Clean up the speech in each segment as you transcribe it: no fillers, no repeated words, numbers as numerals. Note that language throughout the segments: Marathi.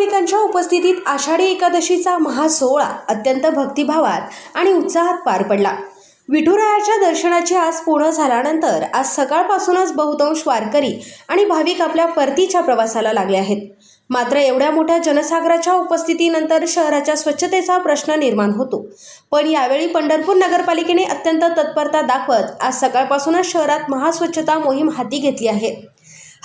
भाविकांच्या उपस्थितीत आषाढी एकादशीचा महासोहळा अत्यंत भक्तिभावात आणि उत्साहात पार पडला। विठुरायाच्या दर्शनाची आज पूर्ण झाल्यानंतर आज सकाळपासूनच बहुतांश वारकरी आणि भाविक आपल्या परतीच्या प्रवासाला लागले आहेत। मात्र एवढ्या मोठ्या जनसागराच्या उपस्थितीनंतर शहराच्या स्वच्छतेचा प्रश्न निर्माण होतो। पण यावेळी पंढरपूर नगरपालिकेने अत्यंत तत्परता दाखवत आज सकाळपासूनच शहरात महास्वच्छता मोहीम हाती घेतली आहे।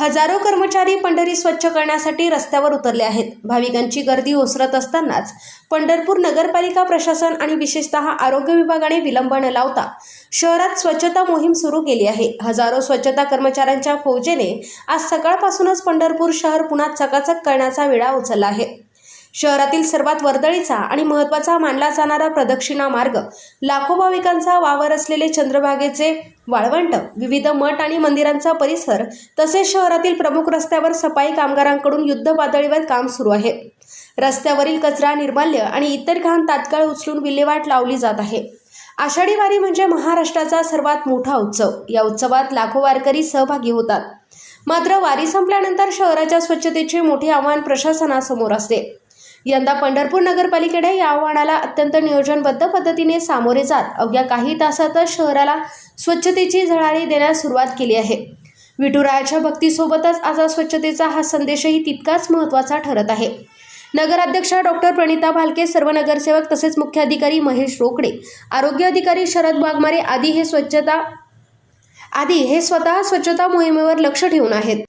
हजारो कर्मचारी पंढरी स्वच्छ करण्यासाठी रस्त्यावर उतरले आहेत। भाविकांची गर्दी ओसरत असतानाच पंढरपूर नगरपालिका प्रशासन आणि विशेषतः आरोग्य विभागाने विलंब न लावता शहरात स्वच्छता मोहीम सुरू केली आहे। हजारो स्वच्छता कर्मचाऱ्यांच्या फौजेने आज सकाळपासूनच पंढरपूर शहर पुन्हा चकाचक करण्याचा विडा उचलला आहे। शहरातील सर्वात वर्दळीचा आणि महत्त्वाचा मानला जाणारा प्रदक्षिणा मार्ग, लाखो भाविकांचा वावर असलेले चंद्रभागेचे वाळवंट, विविध मठ आणि मंदिरांचा परिसर तसेच शहरातील प्रमुख रस्त्यावर सफाई कामगारांकडून युद्ध पातळीवर काम सुरू आहे। रस्त्यावरील कचरा, निर्माल्य आणि इतर घाण तात्काळ उचलून विल्हेवाट लावली जात आहे। आषाढी वारी म्हणजे महाराष्ट्राचा सर्वात मोठा उत्सव। या उत्सवात लाखो वारकरी सहभागी होतात। मात्र वारी संपल्यानंतर शहराच्या स्वच्छतेचे मोठे आव्हान प्रशासनासमोर असते। यंदा पंढरपूर नगरपालिकेने या आव्हानाला अत्यंत नियोजनबद्ध पद्धतीने सामोरे जात अवघ्या काही तासातच शहराला स्वच्छतेची झळाळी देण्यास सुरुवात केली आहे। विठुरायाच्या भक्तीसोबतच आज स्वच्छतेचा हा संदेशही तितकाच महत्त्वाचा ठरत आहे। नगराध्यक्षा डॉक्टर प्रणिता भालके, सर्व नगरसेवक तसेच मुख्य अधिकारी महेश रोकडे, आरोग्य अधिकारी शरद वाघमारे आदी हे स्वतः स्वच्छता मोहिमेवर लक्ष ठेवून आहेत।